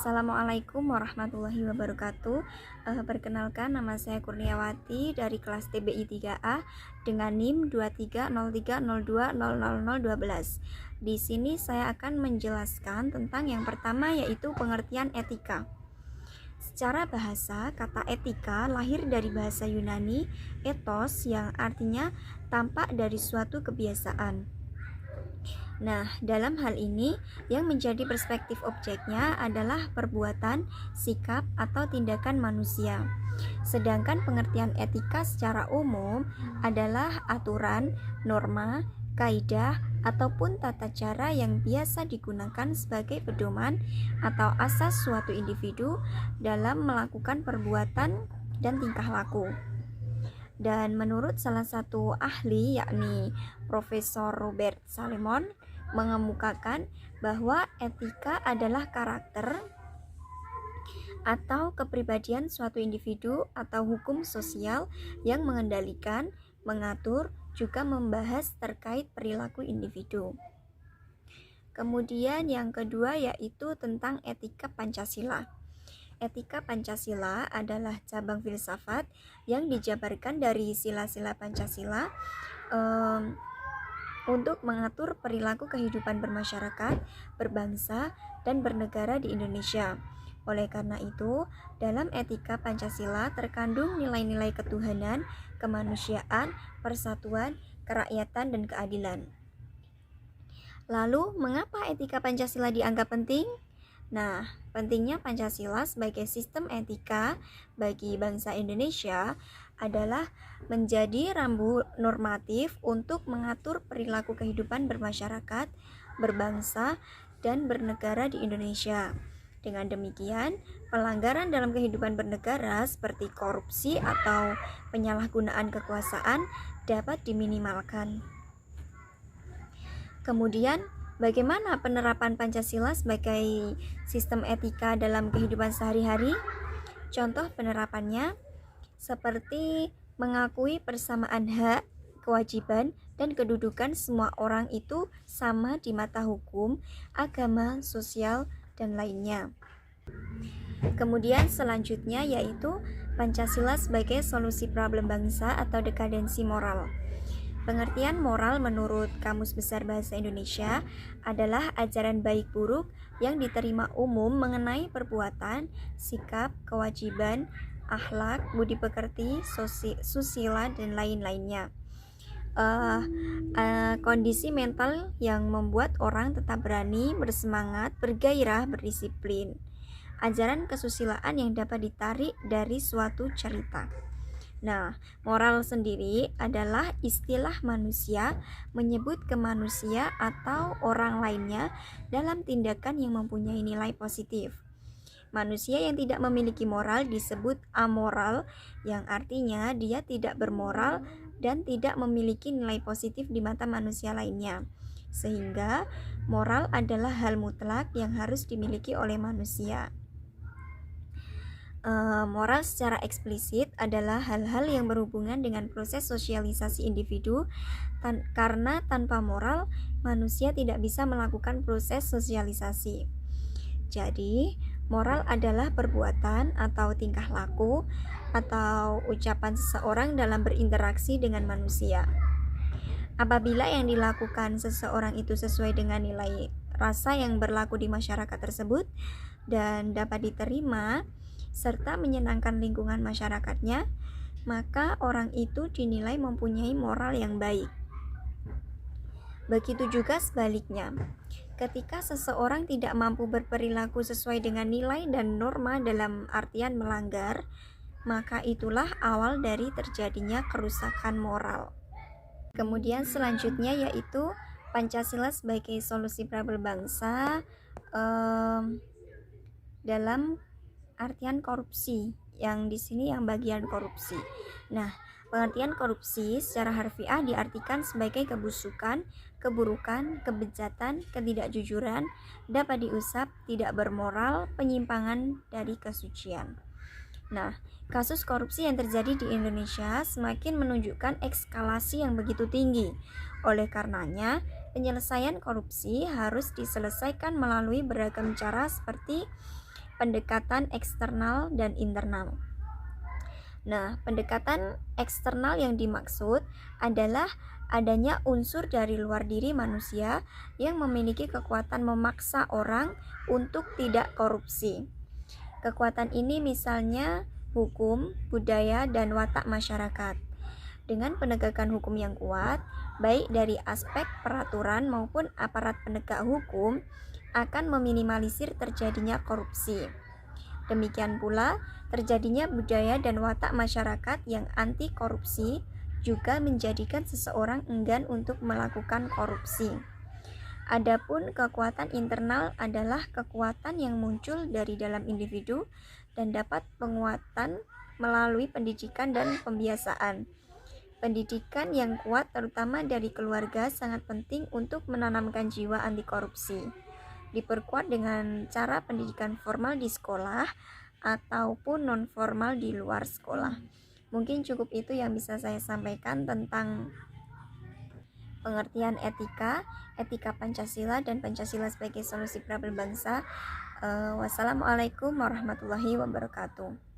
Assalamualaikum warahmatullahi wabarakatuh. Perkenalkan, nama saya Kurniawati dari kelas TBI 3A dengan NIM 230302000012. Di sini saya akan menjelaskan tentang yang pertama, yaitu pengertian etika. Secara bahasa, kata etika lahir dari bahasa Yunani ethos yang artinya tampak dari suatu kebiasaan. Nah, dalam hal ini yang menjadi perspektif objeknya adalah perbuatan, sikap, atau tindakan manusia. Sedangkan pengertian etika secara umum adalah aturan, norma, kaidah, ataupun tata cara yang biasa digunakan sebagai pedoman atau asas suatu individu dalam melakukan perbuatan dan tingkah laku. Dan menurut salah satu ahli, yakni Profesor Robert Salomon, mengemukakan bahwa etika adalah karakter atau kepribadian suatu individu atau hukum sosial yang mengendalikan, mengatur, juga membahas terkait perilaku individu. Kemudian yang kedua yaitu tentang etika Pancasila. Etika Pancasila adalah cabang filsafat yang dijabarkan dari sila-sila Pancasila untuk mengatur perilaku kehidupan bermasyarakat, berbangsa, dan bernegara di Indonesia. Oleh karena itu, dalam etika Pancasila terkandung nilai-nilai ketuhanan, kemanusiaan, persatuan, kerakyatan, dan keadilan. Lalu, mengapa etika Pancasila dianggap penting? Nah, pentingnya Pancasila sebagai sistem etika bagi bangsa Indonesia adalah menjadi rambu normatif untuk mengatur perilaku kehidupan bermasyarakat, berbangsa, dan bernegara di Indonesia. Dengan demikian, pelanggaran dalam kehidupan bernegara seperti korupsi atau penyalahgunaan kekuasaan dapat diminimalkan. Kemudian, bagaimana penerapan Pancasila sebagai sistem etika dalam kehidupan sehari-hari? Contoh penerapannya seperti mengakui persamaan hak, kewajiban, dan kedudukan semua orang itu sama di mata hukum, agama, sosial, dan lainnya. Kemudian selanjutnya yaitu Pancasila sebagai solusi problem bangsa atau dekadensi moral. Pengertian moral menurut Kamus Besar Bahasa Indonesia adalah ajaran baik buruk yang diterima umum mengenai perbuatan, sikap, kewajiban, akhlak, budi pekerti, susila, dan lain-lainnya. Kondisi mental yang membuat orang tetap berani, bersemangat, bergairah, berdisiplin. Ajaran kesusilaan yang dapat ditarik dari suatu cerita. Nah, moral sendiri adalah istilah manusia menyebut ke manusia atau orang lainnya dalam tindakan yang mempunyai nilai positif. Manusia yang tidak memiliki moral disebut amoral, yang artinya dia tidak bermoral dan tidak memiliki nilai positif di mata manusia lainnya. Sehingga moral adalah hal mutlak yang harus dimiliki oleh manusia. Moral secara eksplisit adalah hal-hal yang berhubungan dengan proses sosialisasi individu, karena tanpa moral, manusia tidak bisa melakukan proses sosialisasi. Jadi, moral adalah perbuatan atau tingkah laku atau ucapan seseorang dalam berinteraksi dengan manusia. Apabila yang dilakukan seseorang itu sesuai dengan nilai rasa yang berlaku di masyarakat tersebut dan dapat diterima serta menyenangkan lingkungan masyarakatnya, maka orang itu dinilai mempunyai moral yang baik. Begitu juga sebaliknya, ketika seseorang tidak mampu berperilaku sesuai dengan nilai dan norma dalam artian melanggar, maka itulah awal dari terjadinya kerusakan moral. Kemudian selanjutnya yaitu Pancasila sebagai solusi problem bangsa dalam artian korupsi, yang di sini yang bagian korupsi. Nah, pengertian korupsi secara harfiah diartikan sebagai kebusukan, keburukan, kebejatan, ketidakjujuran, dapat diusap, tidak bermoral, penyimpangan dari kesucian. Nah, kasus korupsi yang terjadi di Indonesia semakin menunjukkan eskalasi yang begitu tinggi. Oleh karenanya, penyelesaian korupsi harus diselesaikan melalui beragam cara seperti pendekatan eksternal dan internal. Nah, pendekatan eksternal yang dimaksud adalah adanya unsur dari luar diri manusia yang memiliki kekuatan memaksa orang untuk tidak korupsi. Kekuatan ini misalnya hukum, budaya, dan watak masyarakat. Dengan penegakan hukum yang kuat, baik dari aspek peraturan maupun aparat penegak hukum, akan meminimalisir terjadinya korupsi. Demikian pula, terjadinya budaya dan watak masyarakat yang anti korupsi juga menjadikan seseorang enggan untuk melakukan korupsi. Adapun kekuatan internal adalah kekuatan yang muncul dari dalam individu dan dapat penguatan melalui pendidikan dan pembiasaan. Pendidikan yang kuat terutama dari keluarga sangat penting untuk menanamkan jiwa anti korupsi. Diperkuat dengan cara pendidikan formal di sekolah ataupun non formal di luar sekolah. Mungkin cukup itu yang bisa saya sampaikan tentang pengertian etika Pancasila dan Pancasila sebagai solusi problem bangsa. Wassalamualaikum warahmatullahi wabarakatuh.